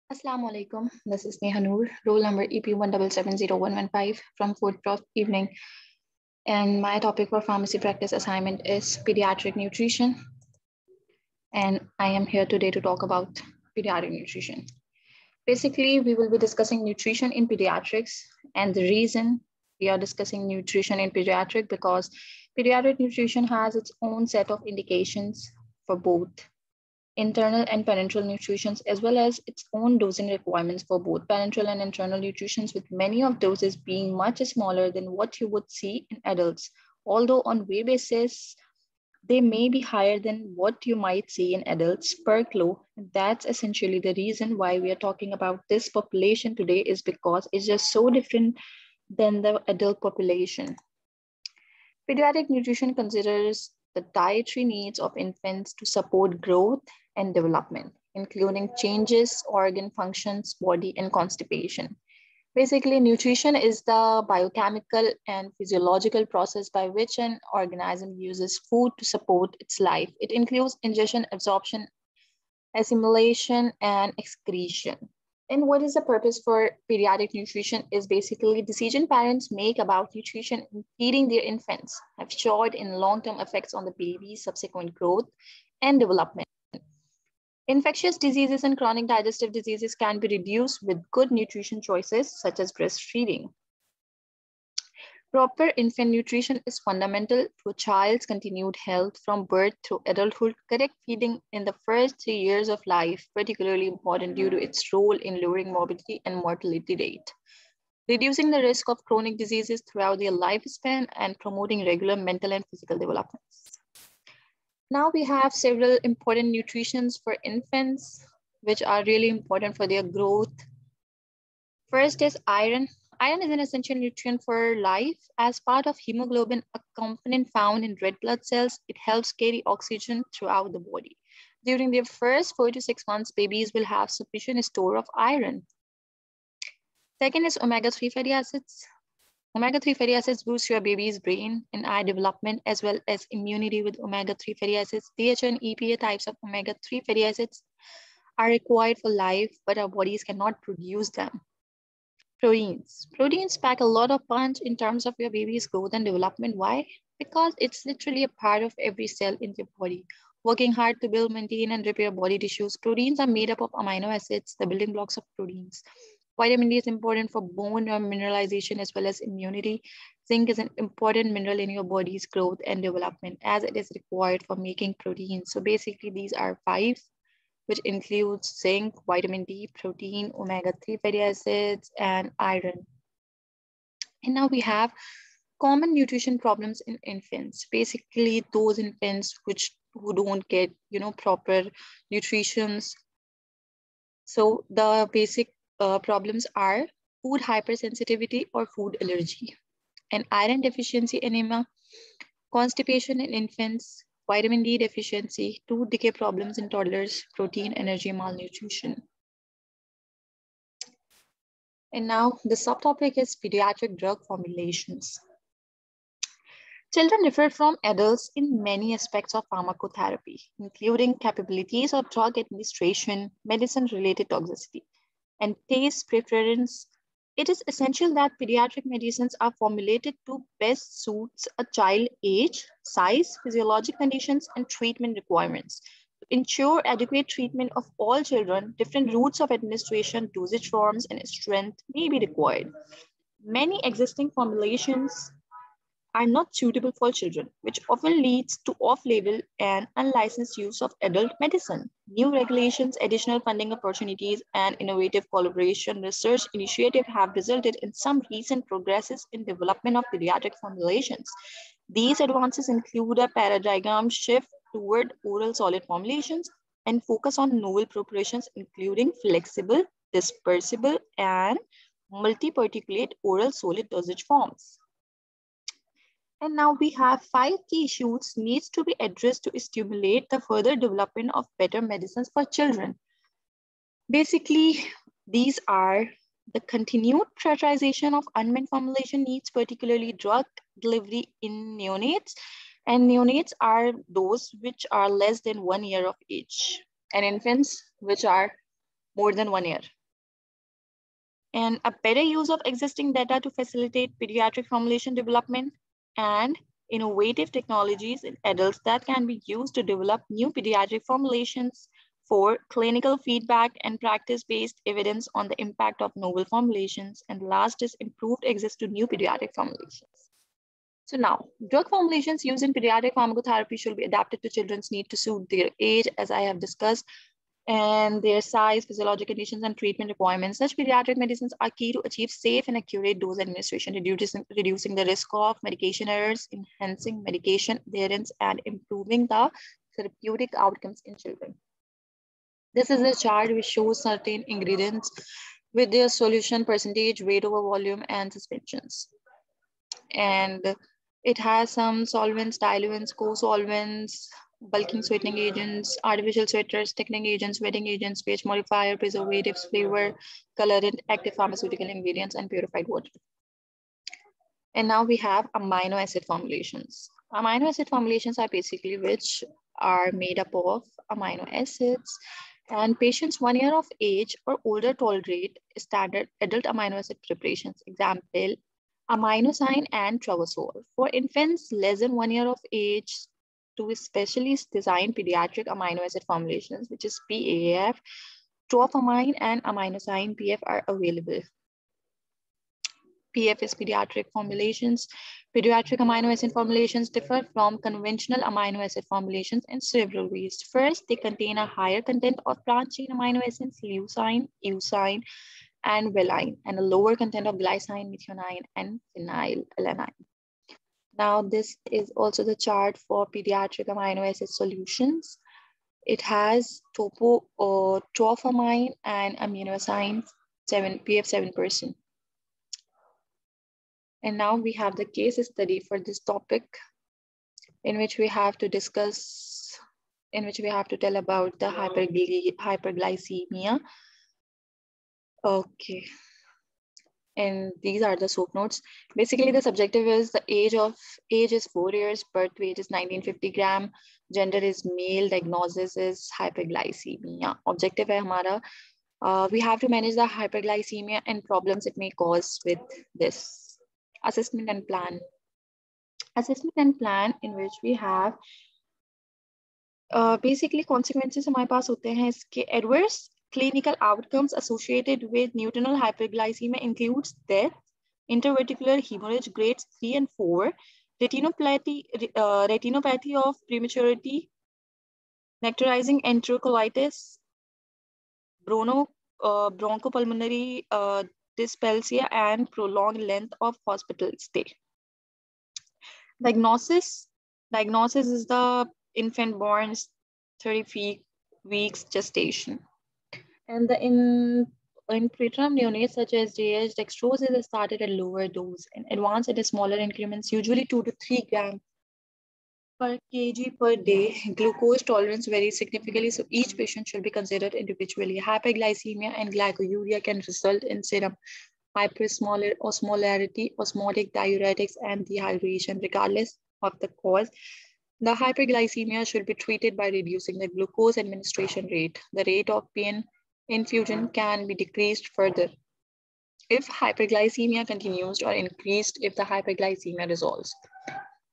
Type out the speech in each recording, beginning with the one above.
Assalamu alaikum. This is Neha Noor, roll number EP1770115 from Food Prof Evening. And my topic for pharmacy practice assignment is pediatric nutrition. And I am here today to talk about pediatric nutrition. Basically, we will be discussing nutrition in pediatrics. And the reason we are discussing nutrition in pediatric because pediatric nutrition has its own set of indications for both internal and parenteral nutrition, as well as its own dosing requirements for both parenteral and internal nutrition, with many of doses being much smaller than what you would see in adults. Although on weight basis, they may be higher than what you might see in adults per kilo. That's essentially the reason why we are talking about this population today, is because it's just so different than the adult population. Pediatric nutrition considers the dietary needs of infants to support growth and development, including changes, organ functions, body, and constipation. Basically, nutrition is the biochemical and physiological process by which an organism uses food to support its life. It includes ingestion, absorption, assimilation, and excretion. And what is the purpose for pediatric nutrition is basically decision parents make about nutrition in feeding their infants have short and long-term effects on the baby's subsequent growth and development. Infectious diseases and chronic digestive diseases can be reduced with good nutrition choices such as breastfeeding. Proper infant nutrition is fundamental to a child's continued health from birth through adulthood. Correct feeding in the first 3 years of life, particularly important due to its role in lowering morbidity and mortality rate, reducing the risk of chronic diseases throughout their lifespan, and promoting regular mental and physical developments. Now we have several important nutritions for infants, which are really important for their growth. First is iron. Iron is an essential nutrient for life. As part of hemoglobin, a component found in red blood cells, it helps carry oxygen throughout the body. During their first 4 to 6 months, babies will have sufficient store of iron. Second is omega-3 fatty acids. Omega-3 fatty acids boost your baby's brain and eye development as well as immunity with omega-3 fatty acids. DHA and EPA types of omega-3 fatty acids are required for life, but our bodies cannot produce them. Proteins. Proteins pack a lot of punch in terms of your baby's growth and development. Why? Because it's literally a part of every cell in your body, working hard to build, maintain, and repair body tissues. Proteins are made up of amino acids, the building blocks of proteins. Vitamin D is important for bone mineralization as well as immunity. Zinc is an important mineral in your body's growth and development as it is required for making proteins. So basically these are 5, which includes zinc, vitamin D, protein, omega-3 fatty acids, and iron. And now we have common nutrition problems in infants. Basically those infants who don't get proper nutrition. So the basic problems are food hypersensitivity or food allergy, and iron deficiency anemia, constipation in infants, vitamin D deficiency, tooth decay problems in toddlers, protein energy malnutrition. And now the subtopic is pediatric drug formulations. Children differ from adults in many aspects of pharmacotherapy, including capabilities of drug administration, medicine-related toxicity, and taste preference. It is essential that pediatric medicines are formulated to best suit a child's age, size, physiologic conditions, and treatment requirements. To ensure adequate treatment of all children, different routes of administration, dosage forms, and strength may be required. Many existing formulations are not suitable for children, which often leads to off-label and unlicensed use of adult medicine. New regulations, additional funding opportunities, and innovative collaboration research initiatives have resulted in some recent progresses in development of pediatric formulations. These advances include a paradigm shift toward oral solid formulations and focus on novel preparations, including flexible, dispersible, and multi-particulate oral solid dosage forms. And now we have 5 key issues needs to be addressed to stimulate the further development of better medicines for children. Basically, these are the continued prioritization of unmet formulation needs, particularly drug delivery in neonates. And neonates are those which are less than 1 year of age, and infants which are more than 1 year. and a better use of existing data to facilitate pediatric formulation development, and innovative technologies in adults that can be used to develop new pediatric formulations for clinical feedback and practice-based evidence on the impact of novel formulations. And last is improved access to new pediatric formulations. So now, drug formulations used in pediatric pharmacotherapy should be adapted to children's need to suit their age, as I have discussed, and their size, physiological conditions, and treatment requirements. Such pediatric medicines are key to achieve safe and accurate dose administration, reducing the risk of medication errors, enhancing medication adherence, and improving the therapeutic outcomes in children. This is a chart which shows certain ingredients with their solution percentage, weight over volume, and suspensions. And it has some solvents, diluents, co-solvents, bulking sweetening agents, artificial sweeteners, thickening agents, wetting agents, pH modifier, preservatives, flavor, colorant, active pharmaceutical ingredients, and purified water. And now we have amino acid formulations. Amino acid formulations are basically which are made up of amino acids, and patients 1 year of age or older tolerate standard adult amino acid preparations. Example, aminosyne and travosol. For infants less than 1 year of age, to specially designed pediatric amino acid formulations, which is PAF, trophamine and aminosyne PF are available. PF is pediatric formulations. Pediatric amino acid formulations differ from conventional amino acid formulations in several ways. First, they contain a higher content of branched chain amino acids, leucine, eucine, and valine, and a lower content of glycine, methionine, and phenylalanine. Now, this is also the chart for pediatric amino acid solutions. It has trophamine and aminosyne PF 7%. And now we have the case study for this topic, in which we have to discuss, in which we have to tell about the hyperglycemia. Okay. And these are the soap notes. Basically, the subjective is the age is 4 years, birth weight is 1950 gram, gender is male, diagnosis is hyperglycemia. Objective hai hamara, we have to manage the hyperglycemia and problems it may cause with this. Assessment and plan. Assessment and plan, in which we have basically consequences हमारे पास होते हैं इसके. Adverse clinical outcomes associated with neonatal hyperglycemia includes death, interverticular hemorrhage grades 3 and 4, retinopathy of prematurity, nectarizing enterocolitis, bronchopulmonary dyspepsia, and prolonged length of hospital stay. Diagnosis is the infant born 30 weeks gestation. And in preterm neonates such as JH, dextrose is started at lower dose and advanced at smaller increments, usually 2 to 3 grams per kg per day. Glucose tolerance varies significantly, so each patient should be considered individually. Hyperglycemia and glycosuria can result in serum hypersmolarity, osmotic diuretics, and dehydration. Regardless of the cause, the hyperglycemia should be treated by reducing the glucose administration rate. The rate of PN infusion can be decreased further if hyperglycemia continues or increased if the hyperglycemia resolves.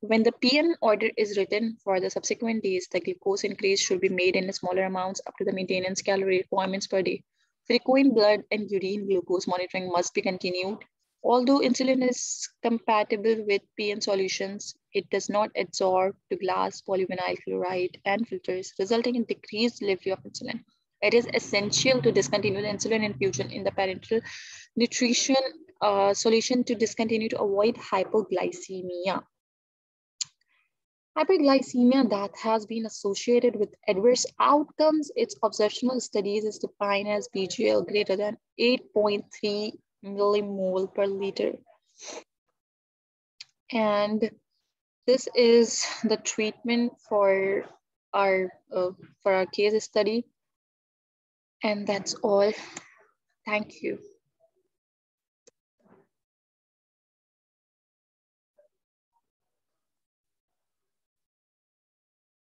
When the PN order is written for the subsequent days, the glucose increase should be made in smaller amounts up to the maintenance calorie requirements per day. Frequent blood and urine glucose monitoring must be continued. Although insulin is compatible with PN solutions, it does not adsorb to glass, polyvinyl chloride, and filters, resulting in decreased delivery of insulin. It is essential to discontinue the insulin infusion in the parenteral nutrition solution to discontinue to avoid hypoglycemia. Hyperglycemia that has been associated with adverse outcomes, its observational studies is defined as BGL greater than 8.3 millimole per liter. And this is the treatment for our case study. And that's all. Thank you.